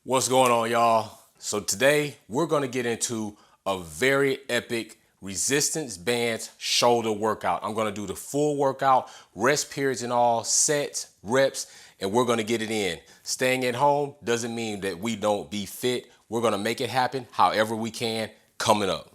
What's going on, y'all? So today we're going to get into a very epic resistance bands shoulder workout. I'm going to do the full workout, rest periods and all, sets, reps, and we're going to get it in. Staying at home doesn't mean that we don't be fit. We're going to make it happen however we can coming up.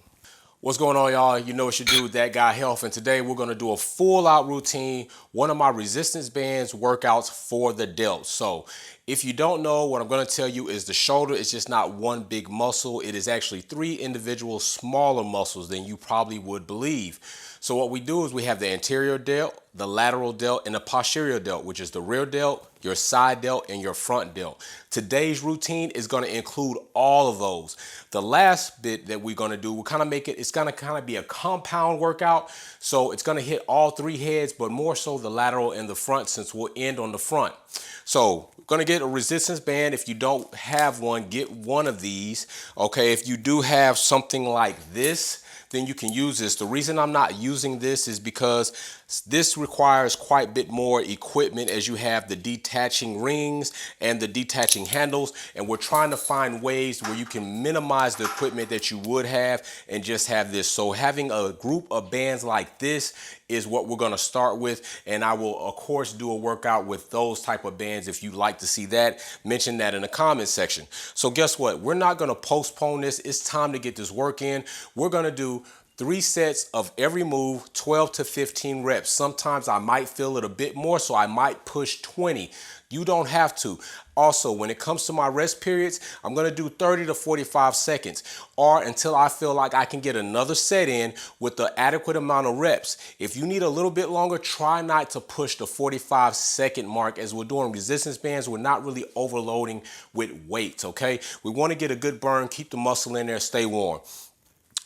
What's going on, y'all? You know what you do with That Guy Health, and today we're going to do a full out routine, one of my resistance bands workouts for the delts. So if you don't know, what I'm going to tell you is the shoulder is just not one big muscle. It is actually three individual smaller muscles than you probably would believe. So what we do is we have the anterior delt, the lateral delt, and the posterior delt, which is the rear delt, your side delt, and your front delt. Today's routine is going to include all of those. The last bit that we're going to do, we'll kind of make it, it's going to kind of be a compound workout. So it's going to hit all three heads, but more so the lateral and the front, since we'll end on the front. So we're going to get a resistance band. If you don't have one, get one of these. Okay, if you do have something like this, then you can use this. The reason I'm not using this is because this requires quite a bit more equipment, as you have the detaching rings and the detaching handles, and we're trying to find ways where you can minimize the equipment that you would have and just have this. So having a group of bands like this is what we're going to start with, and I will of course do a workout with those type of bands. If you'd like to see that, mention that in the comment section. So guess what, we're not going to postpone this. It's time to get this work in. We're going to do 3 sets of every move, 12 to 15 reps. Sometimes I might feel it a bit more, so I might push 20. You don't have to. Also, when it comes to my rest periods, I'm going to do 30 to 45 seconds, or until I feel like I can get another set in with the adequate amount of reps. If you need a little bit longer, try not to push the 45-second mark. As we're doing resistance bands, we're not really overloading with weights, okay? We want to get a good burn, keep the muscle in there, stay warm.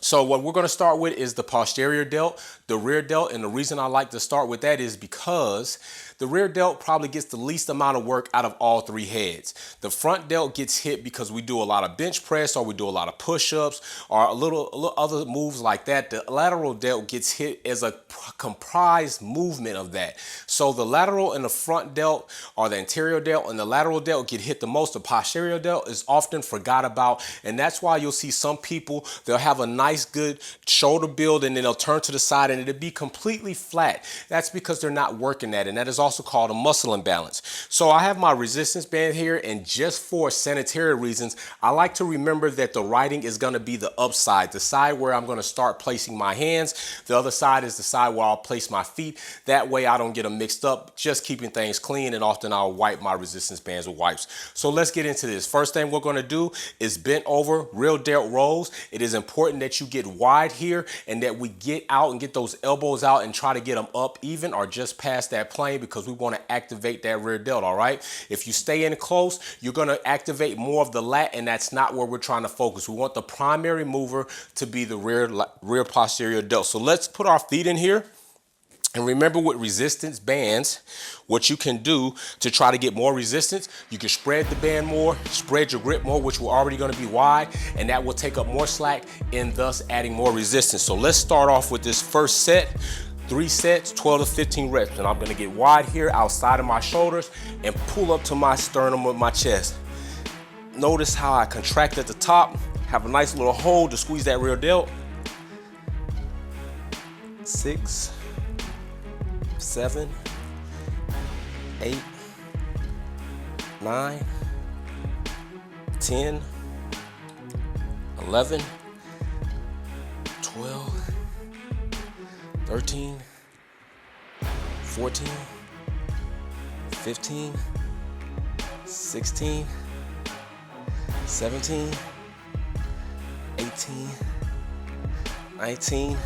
So what we're going to start with is the posterior delt, the rear delt, and the reason I like to start with that is because the rear delt probably gets the least amount of work out of all three heads. The front delt gets hit because we do a lot of bench press, or we do a lot of push-ups, or a little other moves like that. The lateral delt gets hit as a comprised movement of that. So the lateral and the front delt, or the anterior delt and the lateral delt, get hit the most. The posterior delt is often forgot about, and that's why you'll see some people, they'll have a nice good shoulder build and then they'll turn to the side and it'll be completely flat. That's because they're not working that, and that is also called a muscle imbalance. So I have my resistance band here, and just for sanitary reasons, I like to remember that the writing is going to be the upside, the side where I'm going to start placing my hands. The other side is the side where I'll place my feet. That way I don't get them mixed up, just keeping things clean, and often I'll wipe my resistance bands with wipes. So let's get into this. First thing we're going to do is bent over real delt rolls. It is important that you get wide here and that we get out and get those elbows out and try to get them up even or just past that plane, because we want to activate that rear delt. All right, if you stay in close, you're going to activate more of the lat, and that's not where we're trying to focus. We want the primary mover to be the rear posterior delt. So let's put our feet in here. And remember, with resistance bands, what you can do to try to get more resistance, you can spread the band more, spread your grip more, which we're already going to be wide, and that will take up more slack and thus adding more resistance. So let's start off with this first set. 3 sets, 12 to 15 reps, and I'm going to get wide here outside of my shoulders and pull up to my sternum with my chest. Notice how I contract at the top, have a nice little hold to squeeze that rear delt. 6, 7, 8, 9, 10, 11, 12, 13, 14, 15, 16, 17, 18, 19,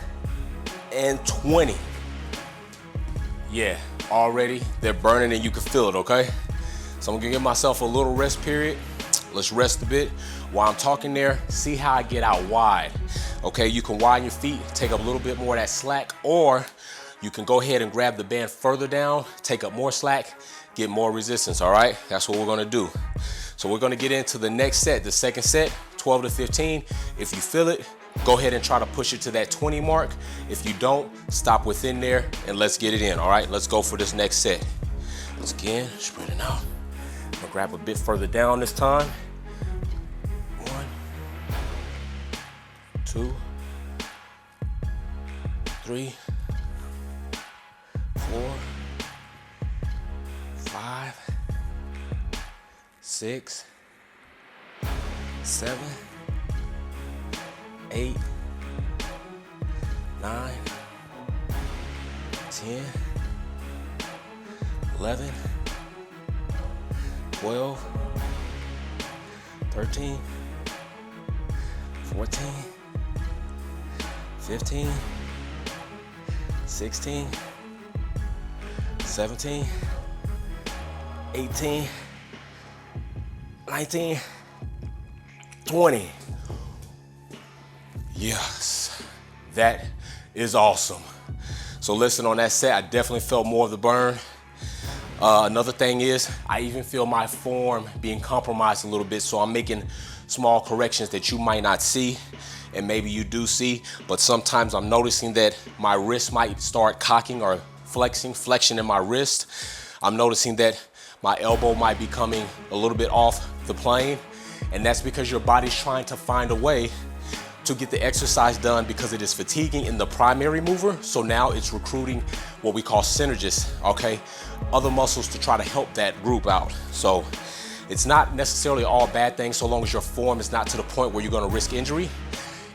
and 20. Yeah, already they're burning and you can feel it, okay? So I'm gonna give myself a little rest period. Let's rest a bit. While I'm talking there, see how I get out wide. Okay, you can widen your feet, take up a little bit more of that slack, or you can go ahead and grab the band further down, take up more slack, get more resistance, all right? That's what we're gonna do. So we're gonna get into the next set, the second set, 12 to 15. If you feel it, go ahead and try to push it to that 20 mark. If you don't, stop within there and let's get it in, all right? Let's go for this next set. Once again, spreading out. I'm gonna grab a bit further down this time. 2, 3, 4, 5, 6, 7, 8, 9, 10, 11, 12, 13, 14, 15, 16, 17, 18, 19, 20. Yes, that is awesome. So listen, on that set, I definitely felt more of the burn. Another thing is, I even feel my form being compromised a little bit, so I'm making small corrections that you might not see, and maybe you do see, but sometimes I'm noticing that my wrist might start cocking or flexion in my wrist. I'm noticing that my elbow might be coming a little bit off the plane, and that's because your body's trying to find a way to get the exercise done because it is fatiguing in the primary mover. So now it's recruiting what we call synergists, okay? Other muscles to try to help that group out. So it's not necessarily all bad things so long as your form is not to the point where you're gonna risk injury.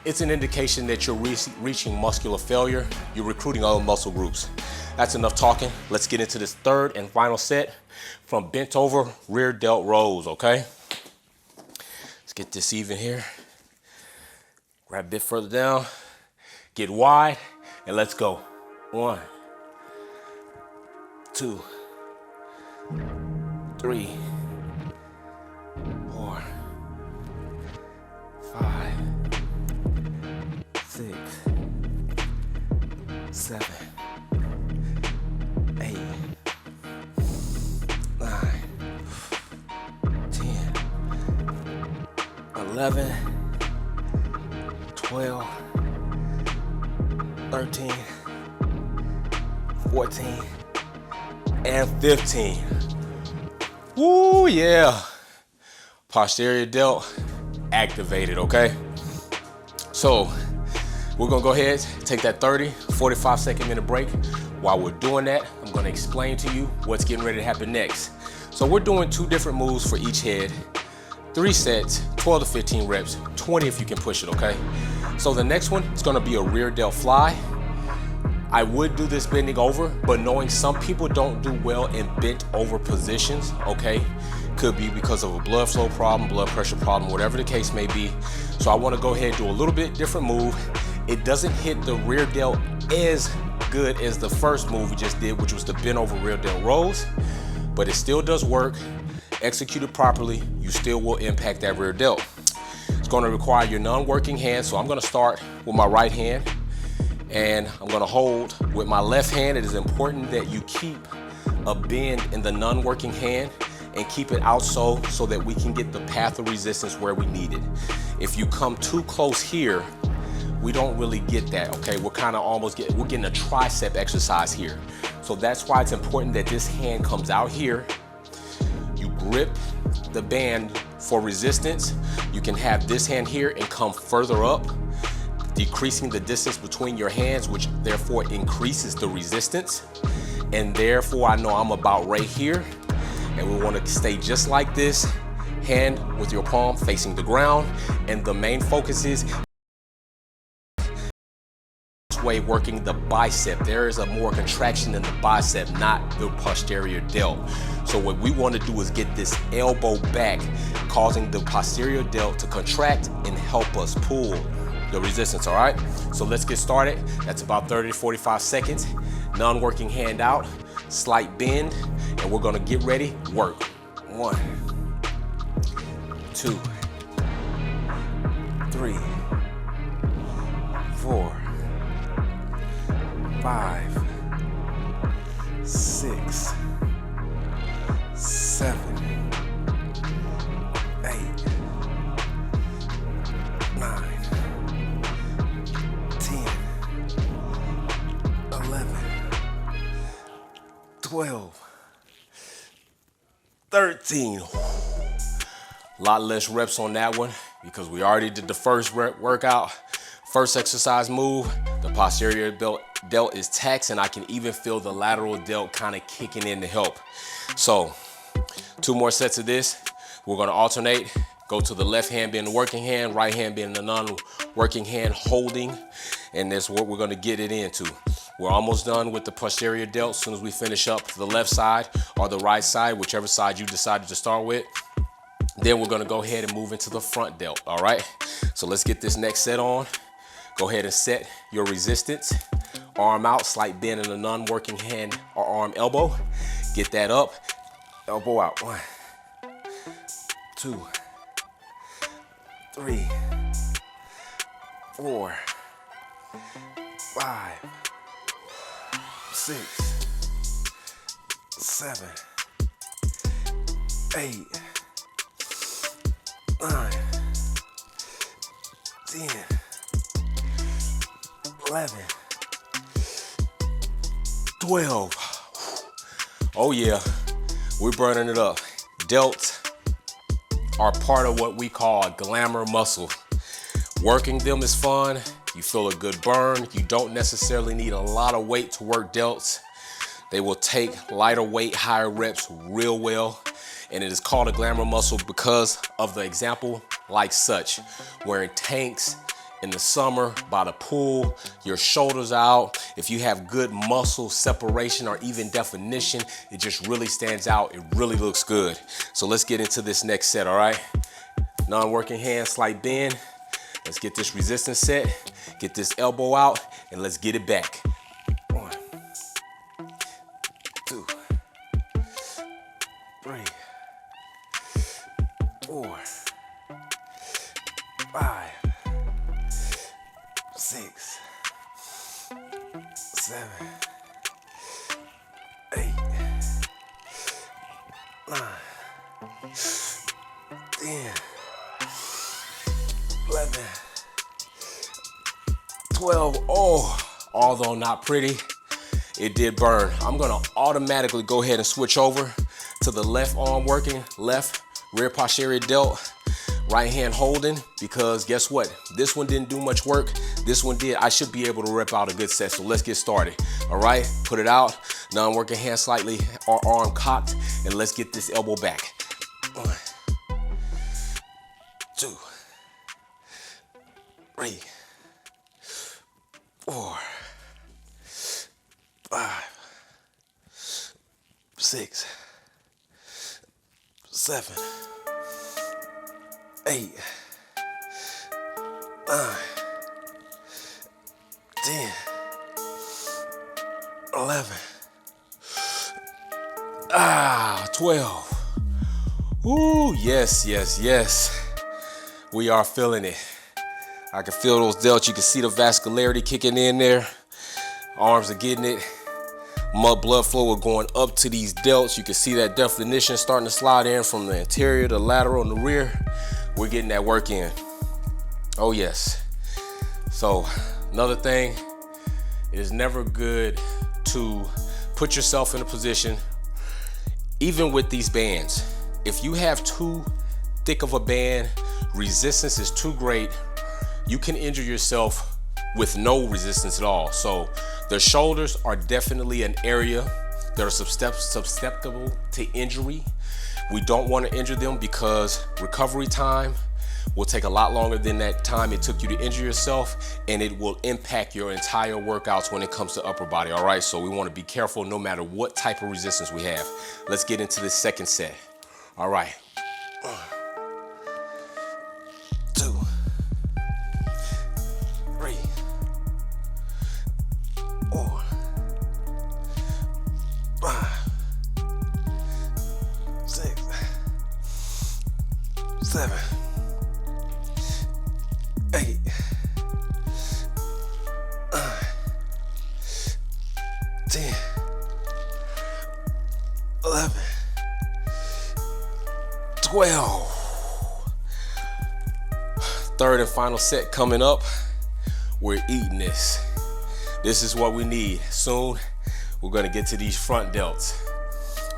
It's an indication that you're reaching muscular failure. You're recruiting other muscle groups. That's enough talking. Let's get into this third and final set from bent over rear delt rows, okay? Let's get this even here. Grab a bit further down, get wide, and let's go. 1, 2, 3, 4, 5, 6, 7, 8, 9, 10, 11, 12, 13, 14, and 15. Woo, yeah. Posterior delt activated, okay? So we're gonna go ahead, take that 30, 45 minute break. While we're doing that, I'm gonna explain to you what's getting ready to happen next. So we're doing 2 different moves for each head. 3 sets, 12 to 15 reps, 20 if you can push it, okay? So the next one is gonna be a rear delt fly. I would do this bending over, but knowing some people don't do well in bent over positions, okay? Could be because of a blood flow problem, blood pressure problem, whatever the case may be. So I wanna go ahead and do a little bit different move. It doesn't hit the rear delt as good as the first move we just did, which was the bent over rear delt rows, but it still does work. Executed properly, you still will impact that rear delt. It's going to require your non-working hand, so I'm going to start with my right hand, and I'm going to hold with my left hand. It is important that you keep a bend in the non-working hand and keep it out so that we can get the path of resistance where we need it. If you come too close here, we don't really get that, okay? We're kind of we're getting a tricep exercise here. So that's why it's important that this hand comes out here. Grip the band for resistance. You can have this hand here and come further up, decreasing the distance between your hands, which therefore increases the resistance. And therefore I know I'm about right here, and we want to stay just like this, hand with your palm facing the ground. And the main focus is way working the bicep. There is a more contraction in the bicep, not the posterior delt. So what we want to do is get this elbow back, causing the posterior delt to contract and help us pull the resistance, all right? So let's get started. That's about 30 to 45 seconds. Non-working hand out, slight bend, and we're gonna get ready, work. 1, 2, 3, 4, 5, 6, 7, 8, 9, 10, 11, 12, 13. A lot less reps on that one because we already did the first workout First exercise move, the posterior delt is taxed, and I can even feel the lateral delt kind of kicking in to help. So 2 more sets of this. We're gonna alternate. Go to the left hand being the working hand, right hand being the non-working hand holding, and that's what we're gonna get it into. We're almost done with the posterior delt. As soon as we finish up the left side or the right side, whichever side you decided to start with, then we're gonna go ahead and move into the front delt, all right? So let's get this next set on. Go ahead and set your resistance. Arm out, slight bend in the non-working hand or arm elbow. Get that up, elbow out. 1, 2, 3, 4, 5, 6, 7, 8, 9, 10, 11, 12. Oh yeah, we're burning it up. Delts are part of what we call a glamour muscle. Working them is fun. You feel a good burn. You don't necessarily need a lot of weight to work delts. They will take lighter weight, higher reps real well. And it is called a glamour muscle because of the example like such. Wearing tanks in the summer by the pool, your shoulders out. If you have good muscle separation or even definition, it just really stands out. It really looks good. So let's get into this next set, all right? Non-working hand, slight bend. Let's get this resistance set, get this elbow out, and let's get it back. 1, 2, 3, 4, 5, 6, 7, 8, 9, 10, 11, 12. Oh, although not pretty, it did burn. I'm gonna automatically go ahead and switch over to the left arm working, left rear posterior delt, right hand holding, because guess what? This one didn't do much work. This one did. I should be able to rep out a good set. So let's get started. All right, put it out. Non-working hand slightly, or arm cocked, and let's get this elbow back. 1, 2, 3, 4, 5, 6, 7, 8, 9, 10, 11, 12. Ooh, yes, yes, yes. We are feeling it. I can feel those delts. You can see the vascularity kicking in there. Arms are getting it. Blood flow are going up to these delts. You can see that definition starting to slide in from the anterior, the lateral, and the rear. We're getting that work in. Oh yes. So another thing, it is never good to put yourself in a position, even with these bands. If you have too thick of a band, resistance is too great, you can injure yourself with no resistance at all. So the shoulders are definitely an area that are susceptible to injury. We don't want to injure them because recovery time will take a lot longer than that time it took you to injure yourself, and it will impact your entire workouts when it comes to upper body, all right? So we want to be careful no matter what type of resistance we have. Let's get into this second set. All right. 2, 3, 4, 5, 6, 7, 8, 9, 10, 11, 12. Third and final set coming up. We're eating this. This is what we need. Soon, we're gonna get to these front delts.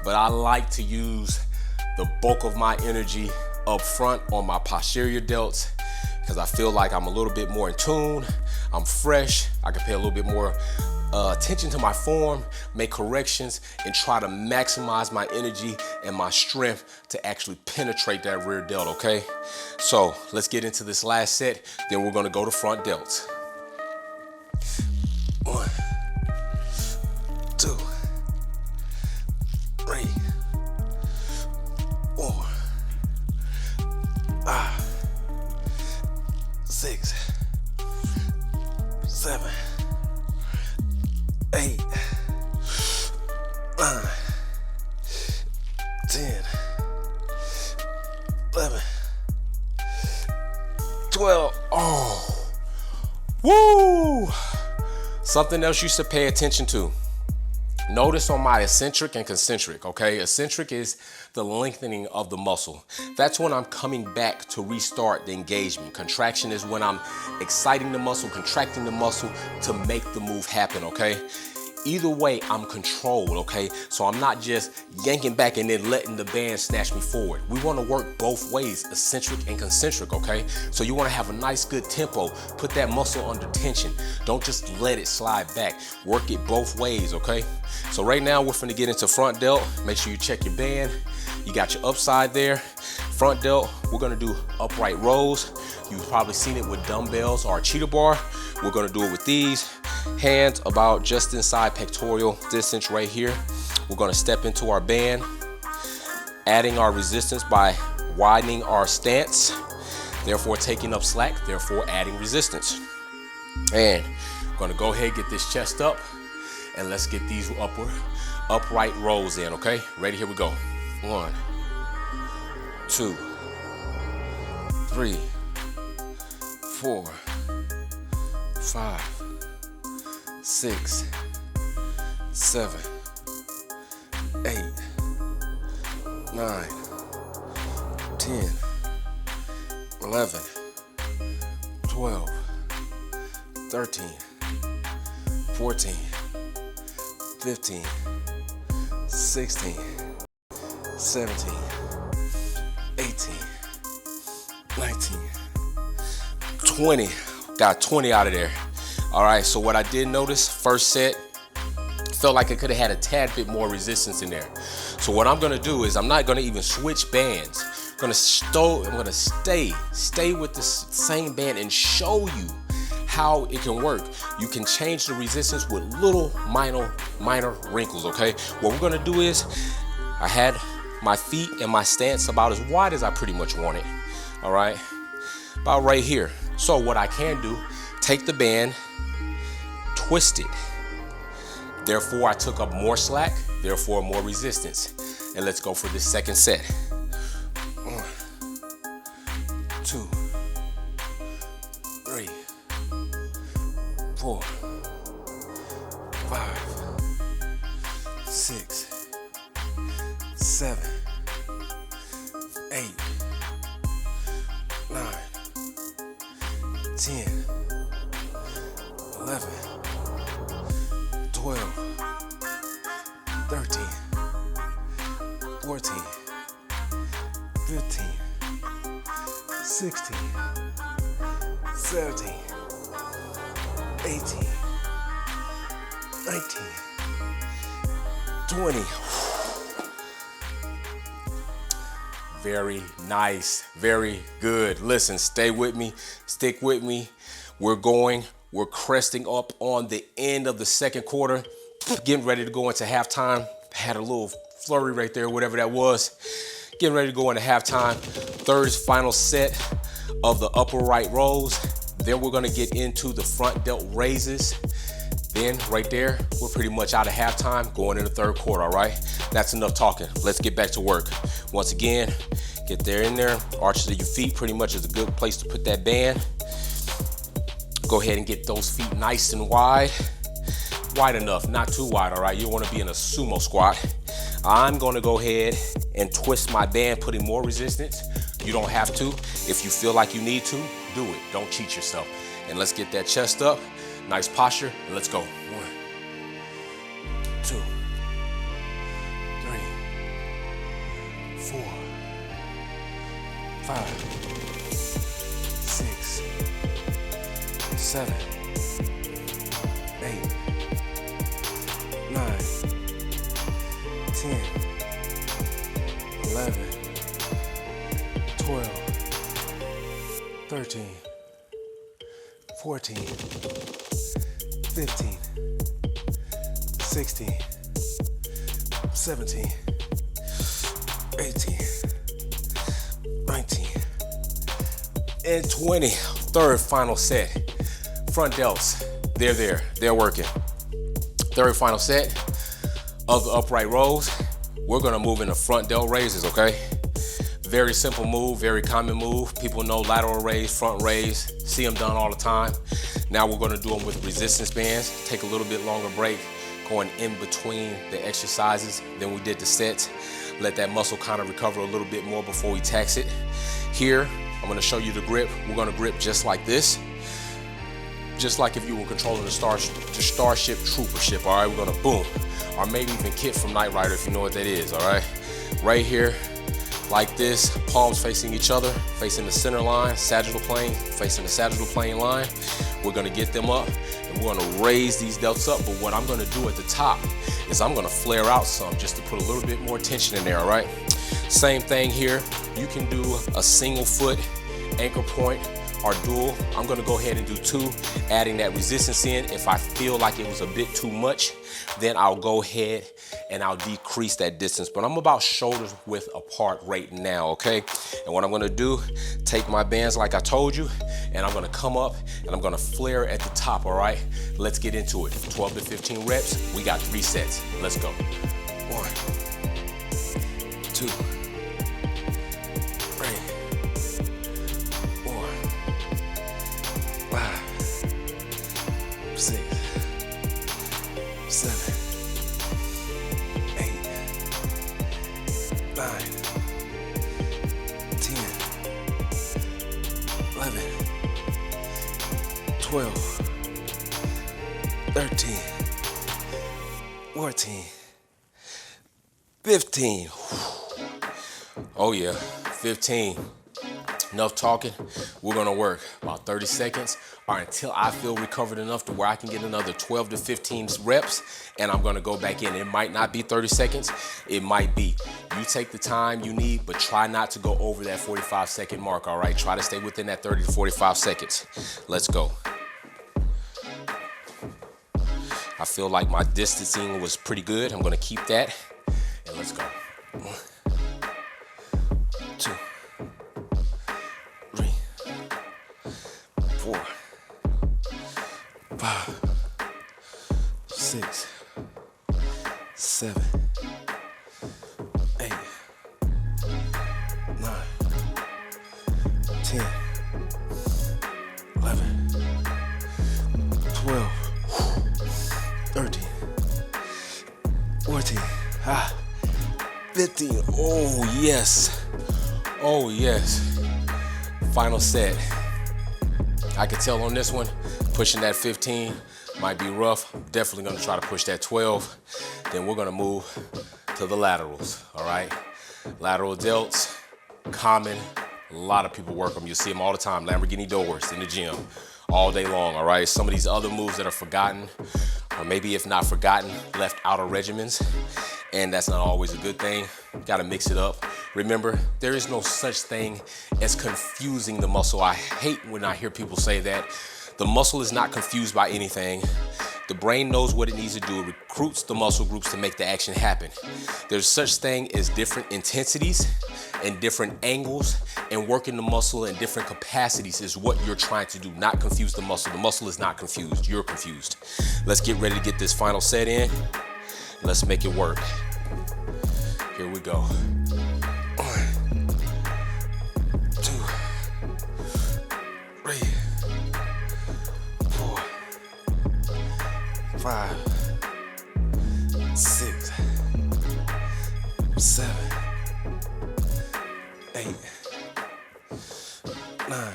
But I like to use the bulk of my energy up front on my posterior delts because I feel like I'm a little bit more in tune. I'm fresh. I can pay a little bit more attention to my form, make corrections, and try to maximize my energy and my strength to actually penetrate that rear delt, okay? So let's get into this last set, then we're gonna go to front delts. 1, 2, 3, 4, 5, 6, 7, 8, 9, 10, 11, 12. Oh, woo! Something else you should pay attention to. Notice on my eccentric and concentric, okay? Eccentric is the lengthening of the muscle. That's when I'm coming back to restart the engagement. Contraction is when I'm exciting the muscle, contracting the muscle to make the move happen, okay? Either way, I'm controlled, okay? So I'm not just yanking back and then letting the band snatch me forward. We wanna work both ways, eccentric and concentric, okay? So you wanna have a nice, good tempo. Put that muscle under tension. Don't just let it slide back. Work it both ways, okay? So right now, we're finna get into front delt. Make sure you check your band. You got your upside there. Front delt, we're gonna do upright rows. You've probably seen it with dumbbells or a cheetah bar. We're gonna do it with these. Hands about just inside pectoral distance right here. We're gonna step into our band, adding our resistance by widening our stance, therefore taking up slack, therefore adding resistance. And I'm gonna go ahead and get this chest up, and let's get these upright rows in, okay? Ready, here we go. 1, 2, 3, 4, 5, 6, 7, 8, 9, 10, 11, 12, 13, 14, 15, 16, 17, 18, 19, 20. Got 20 out of there. All right, so what I did notice, first set, felt like it could have had a tad bit more resistance in there. So what I'm gonna do is I'm not gonna even switch bands. I'm gonna stay with the same band and show you how it can work. You can change the resistance with little minor wrinkles, okay? What we're gonna do is, I had my feet and my stance about as wide as I pretty much want it, all right? About right here. So what I can do, take the band, twist it. Therefore, I took up more slack, therefore more resistance. And let's go for this second set. 1, 2, 3, 4, 5, 6, 7, 8, 9, 10, 11, 12, 13, 14, 15, 16, 17, 18, 19, 20. Very nice, very good. Listen, stay with me, stick with me. We're cresting up on the end of the second quarter, getting ready to go into halftime. Had a little flurry right there, whatever that was. Getting ready to go into halftime. Third final set of the upper right rows. Then we're gonna get into the front delt raises. Then right there, we're pretty much out of halftime, going into the third quarter, all right? That's enough talking. Let's get back to work. Once again, get there in there. Arches of your feet pretty much is a good place to put that band. Go ahead and get those feet nice and wide. Wide enough, not too wide, all right? You wanna be in a sumo squat. I'm gonna go ahead and twist my band, putting more resistance. You don't have to. If you feel like you need to, do it. Don't cheat yourself. And let's get that chest up. Nice posture, and let's go. 1, 2, 3, 4, 5, 6, 7, 8, 9, 10, 11, 12, 13, 14, 15, 16, 17, 18, 19, and 20. Third final set. Front delts, they're working. Third final set of the upright rows. We're gonna move into front delt raises, okay? Very simple move, very common move. People know lateral raise, front raise, see them done all the time. Now we're gonna do them with resistance bands. Take a little bit longer break, going in between the exercises than we did the sets. Let that muscle kind of recover a little bit more before we tax it. Here, I'm gonna show you the grip. We're gonna grip just like this. Just like if you were controlling the Starship Troopership, all right? We're gonna boom. Or maybe even Kit from Knight Rider if you know what that is, all right? Right here, like this, palms facing each other, facing the center line, sagittal plane, facing the sagittal plane line. We're gonna get them up and we're gonna raise these delts up, but what I'm gonna do at the top is I'm gonna flare out some just to put a little bit more tension in there, all right? Same thing here. You can do a single foot anchor point or dual. I'm gonna go ahead and do 2, adding that resistance in. If I feel like it was a bit too much, then I'll go ahead and I'll decrease that distance. But I'm about shoulders width apart right now, okay? And what I'm gonna do, take my bands like I told you, and I'm gonna come up and I'm gonna flare at the top, all right? Let's get into it. 12 to 15 reps, we got 3 sets. Let's go. 1, 2, 3, 4, 5, 6, 7, 8, 9, 10, 11, 12, 13, 14, 15. Oh yeah, 15. Enough talking. We're gonna work about 30 seconds or until I feel recovered enough to where I can get another 12 to 15 reps, and I'm gonna go back in. It might not be 30 seconds, it might be. You take the time you need, but try not to go over that 45-second mark, all right? Try to stay within that 30 to 45 seconds. Let's go. I feel like my distancing was pretty good. I'm gonna keep that, and let's go. 1, 2, 3, 4, 5, 6, 7, 8, 9, 10, 11, 12, 13, 14, 15. Oh yes. Oh yes. Final set. I can tell on this one, pushing that 15 might be rough. Definitely gonna try to push that 12. Then we're gonna move to the laterals, all right? Lateral delts, common. A lot of people work them. You see them all the time. Lamborghini doors in the gym all day long, all right? Some of these other moves that are forgotten, or maybe if not forgotten, left out of regimens, and that's not always a good thing. Gotta mix it up. Remember, there is no such thing as confusing the muscle. I hate when I hear people say that. The muscle is not confused by anything. The brain knows what it needs to do. It recruits the muscle groups to make the action happen. There's such thing as different intensities and different angles, and working the muscle in different capacities is what you're trying to do, not confuse the muscle. The muscle is not confused, you're confused. Let's get ready to get this final set in. Let's make it work. Here we go. 1, 2, 3, 4, 5, 6, 7, 8, 9,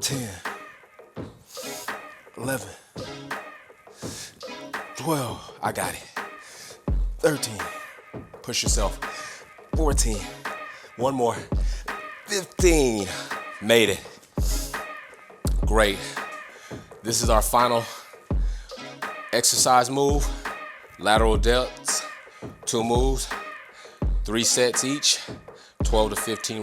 10, 11, 12, I got it. 13, push yourself. 14, one more. 15, made it. Great. This is our final exercise move. Lateral delts, 2 moves, 3 sets each, 12 to 15.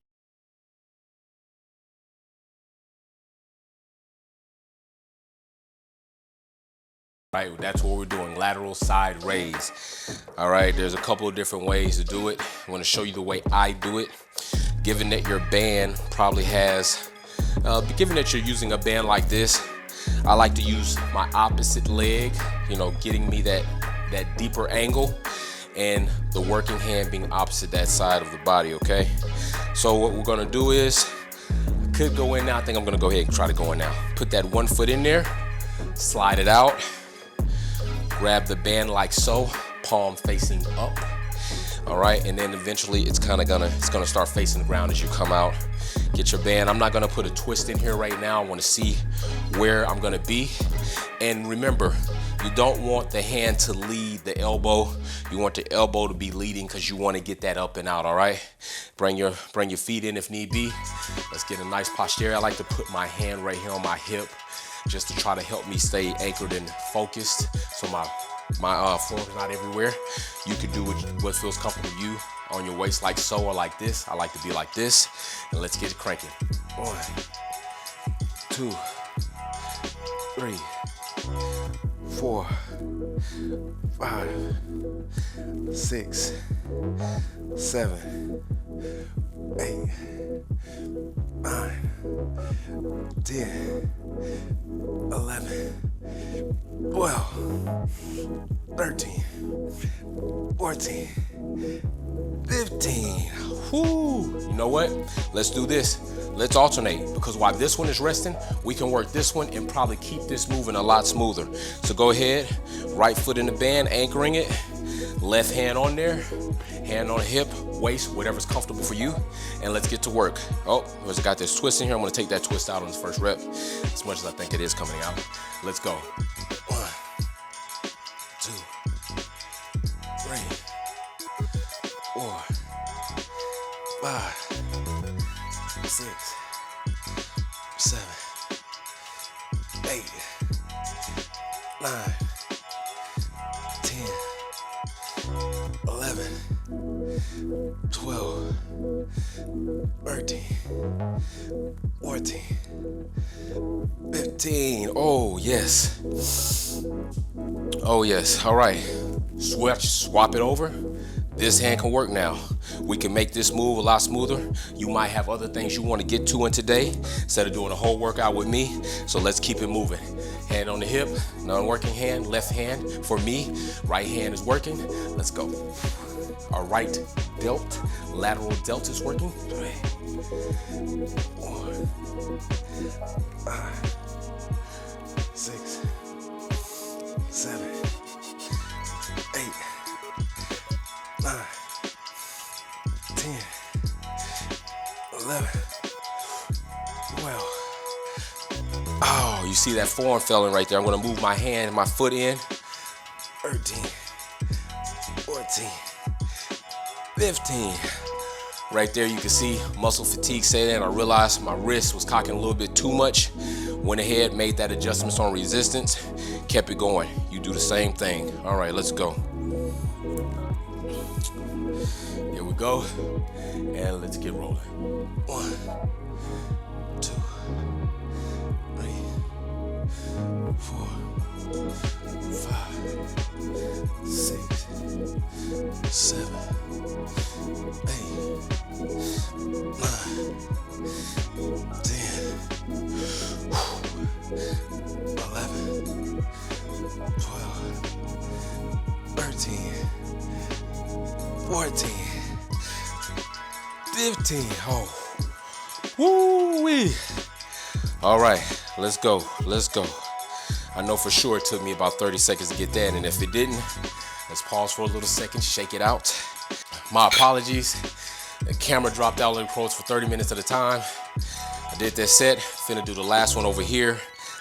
Right, that's what we're doing, lateral side raise. All right, there's a couple of different ways to do it. I want to show you the way I do it. Given that your band probably has, given that you're using a band like this, I like to use my opposite leg, you know, getting me that deeper angle, and the working hand being opposite that side of the body, okay? So what we're gonna do is, I could go in now, I think I'm gonna go ahead and try to go in now. Put that 1 foot in there, slide it out, grab the band like so, palm facing up. All right, and then eventually it's gonna start facing the ground as you come out. Get your band. I'm not gonna put a twist in here right now. I wanna see where I'm gonna be. And remember, you don't want the hand to lead the elbow. You want the elbow to be leading because you wanna get that up and out, all right? Bring your feet in if need be. Let's get a nice posterior. I like to put my hand right here on my hip just to try to help me stay anchored and focused so my form is not everywhere. You can do what feels comfortable to you on your waist, like so or like this. I like to be like this. And let's get it cranking. 1, 2, 3, 4, 5, 6, 7, 8, 9, 10, 11, 12, 13, 14, 15. Whoo! You know what? Let's do this. Let's alternate, because while this one is resting, we can work this one and probably keep this moving a lot smoother. So go ahead, right foot in the band, anchoring it, left hand on there, hand on hip, waist, whatever's comfortable for you, and let's get to work. Oh, I got this twist in here. I'm gonna take that twist out on this first rep, as much as I think it is coming out. Let's go. 1, 2, 3, 4, 5, 6, 7, 8, 9, 10, 11, 12, 13, 14, 15. Oh, yes. Oh, yes. All right. Swap it over. This hand can work now. We can make this move a lot smoother. You might have other things you want to get to in today instead of doing a whole workout with me. So let's keep it moving. Hand on the hip, non-working hand, left hand for me. Right hand is working. Let's go. Our right delt, lateral delt is working. 3, 4, 5, 6, 7, 8, 9, 10, 11, 12. Oh, you see that form felling right there. I'm gonna move my hand, my foot in. 13, 14, 15. Right there, you can see muscle fatigue set in. I realized my wrist was cocking a little bit too much. Went ahead, made that adjustments on resistance, kept it going. You do the same thing. All right, let's go. Here we go, and let's get rolling. 1, 2, 3, 4, 5, 6, 7, 8, 9, 10, 11, 12, 13, 14, 15. Oh, woo-wee. All right, let's go, let's go. I know for sure it took me about 30 seconds to get that, and if it didn't, let's pause for a little second, shake it out. My apologies. The camera dropped out of the pros for 30 minutes at a time. I did that set, finna do the last one over here.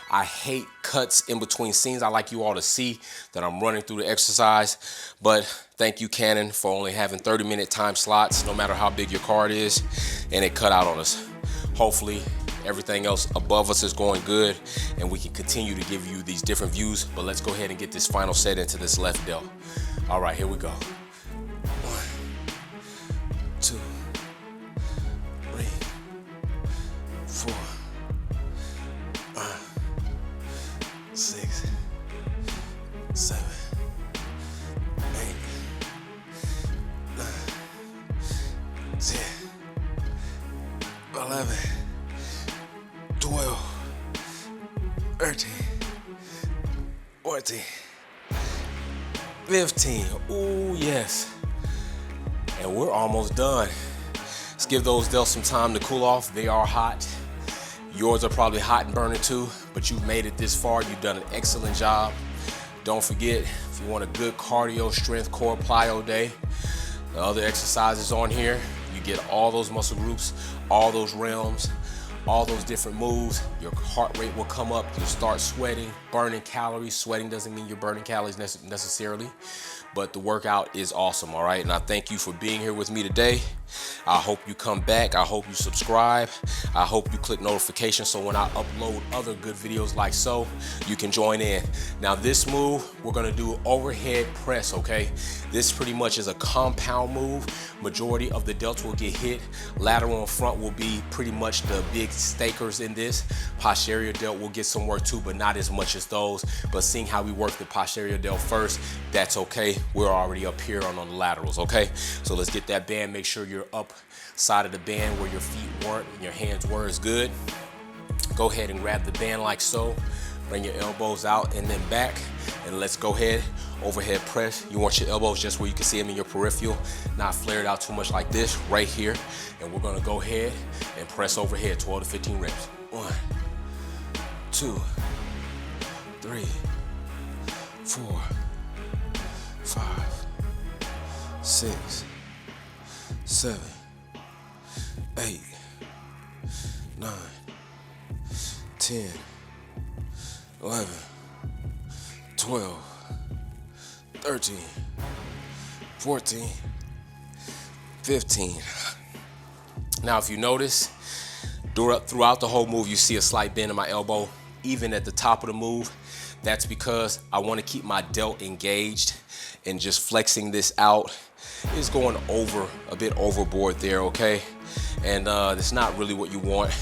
I hate cuts in between scenes. I like you all to see that I'm running through the exercise, but thank you, Canon, for only having 30-minute time slots, no matter how big your card is, and it cut out on us. Hopefully, Everything else above us is going good, and we can continue to give you these different views, but let's go ahead and get this final set into this left delt. All right, here we go. 1, 2, 3, 4, 5, 6, 7, 8, 9, 10, 11, 12, 13, 14, 15. Ooh, yes. And we're almost done. Let's give those delts some time to cool off. They are hot. Yours are probably hot and burning too, but you've made it this far. You've done an excellent job. Don't forget, if you want a good cardio, strength, core, plyo day, the other exercises on here, you get all those muscle groups, all those realms, all those different moves. Your heart rate will come up. You'll start sweating, burning calories. Sweating doesn't mean you're burning calories necessarily, but the workout is awesome, all right? And I thank you for being here with me today. I hope you come back. I hope you subscribe. I hope you click notifications so when I upload other good videos like so, you can join in. Now this move, we're gonna do overhead press, okay? This pretty much is a compound move. Majority of the delts will get hit. Lateral and front will be pretty much the big stakers in this. Posterior delt will get some work too, but not as much as those. But seeing how we work the posterior delt first, that's okay. We're already up here on the laterals, okay? So let's get that band. Make sure you're up side of the band where your feet weren't and your hands were is good. Go ahead and grab the band like so. Bring your elbows out and then back. And let's go ahead, overhead press. You want your elbows just where you can see them in your peripheral, not flared out too much like this, right here. And we're gonna go ahead and press overhead, 12 to 15 reps. 1, 2, 3, 4, 5, 6, 7, 8, 9, 10, 11, 12, 13, 14, 15. Now, if you notice, throughout the whole move, you see a slight bend in my elbow, even at the top of the move. That's because I want to keep my delt engaged, and just flexing this out is going a bit overboard there, okay? And it's not really what you want.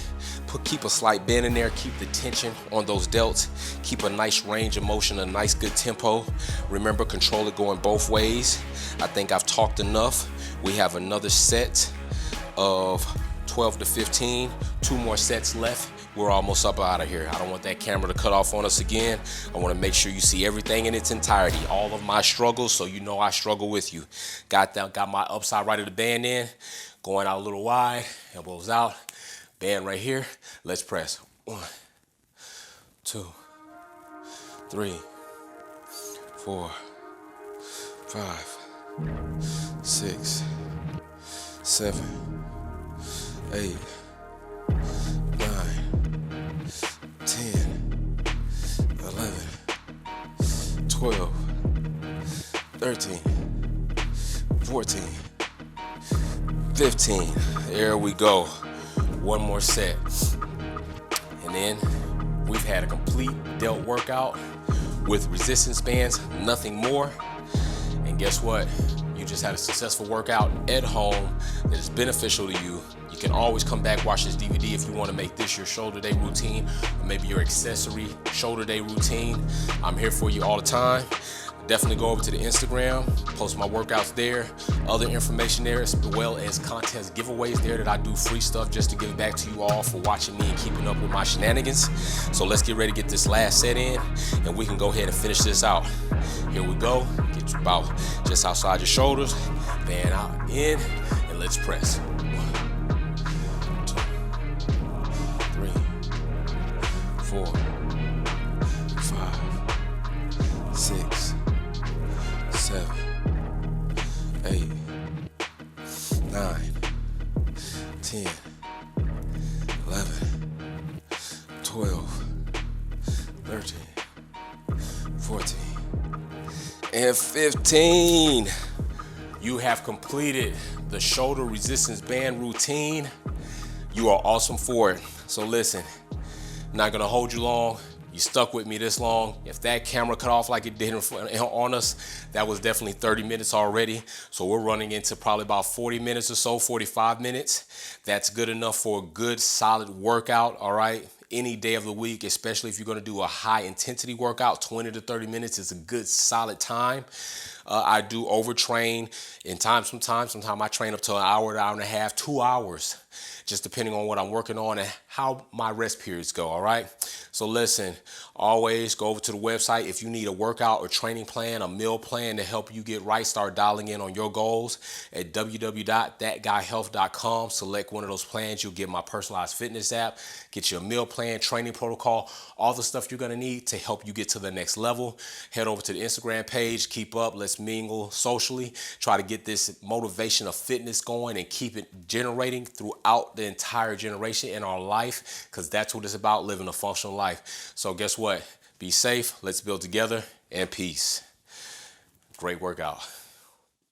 Keep a slight bend in there, keep the tension on those delts, keep a nice range of motion, a nice good tempo. Remember, control it going both ways. I think I've talked enough. We have another set of 12 to 15, 2 more sets left. We're almost up out of here. I don't want that camera to cut off on us again. I want to make sure you see everything in its entirety, all of my struggles, so you know I struggle with you. Got my upside right of the band in, going out a little wide, elbows out, band right here. Let's press. 1, 2, 3, 4, 5, 6, 7, 8, 9, 10, 11, 12, 13, 14, 15. There we go. One more set. And then we've had a complete delt workout with resistance bands, nothing more. And guess what? You just had a successful workout at home that is beneficial to you. You can always come back, watch this DVD if you want to make this your shoulder day routine, or maybe your accessory shoulder day routine. I'm here for you all the time. Definitely go over to the Instagram, post my workouts there, other information there, as well as contest giveaways there that I do free stuff just to give back to you all for watching me and keeping up with my shenanigans. So let's get ready to get this last set in, and we can go ahead and finish this out. Here we go. Get you about just outside your shoulders, band out in, and let's press. 1, 2, 3, 4, 5, 6, 7, 8, 9, 10, 11, 12, 13, 14, and 15. You have completed the shoulder resistance band routine. You are awesome for it. So listen, not gonna hold you long. You stuck with me this long. If that camera cut off like it did on us, that was definitely 30 minutes already. So we're running into probably about 40 minutes or so, 45 minutes. That's good enough for a good solid workout, all right? Any day of the week, especially if you're gonna do a high intensity workout, 20 to 30 minutes is a good solid time. I do overtrain in time sometimes. Sometimes I train up to an hour and a half, 2 hours, just depending on what I'm working on and how my rest periods go, all right? So listen, always go over to the website. If you need a workout or training plan, a meal plan to help you get right, start dialing in on your goals at www.thatguyhealth.com. Select one of those plans. You'll get my personalized fitness app, get your meal plan, training protocol, all the stuff you're gonna need to help you get to the next level. Head over to the Instagram page, keep up, let's mingle socially, try to get this motivation of fitness going and keep it generating throughout the entire generation in our life, because that's what it's about, living a functional life. So guess what? Be safe, let's build together, and peace. Great workout.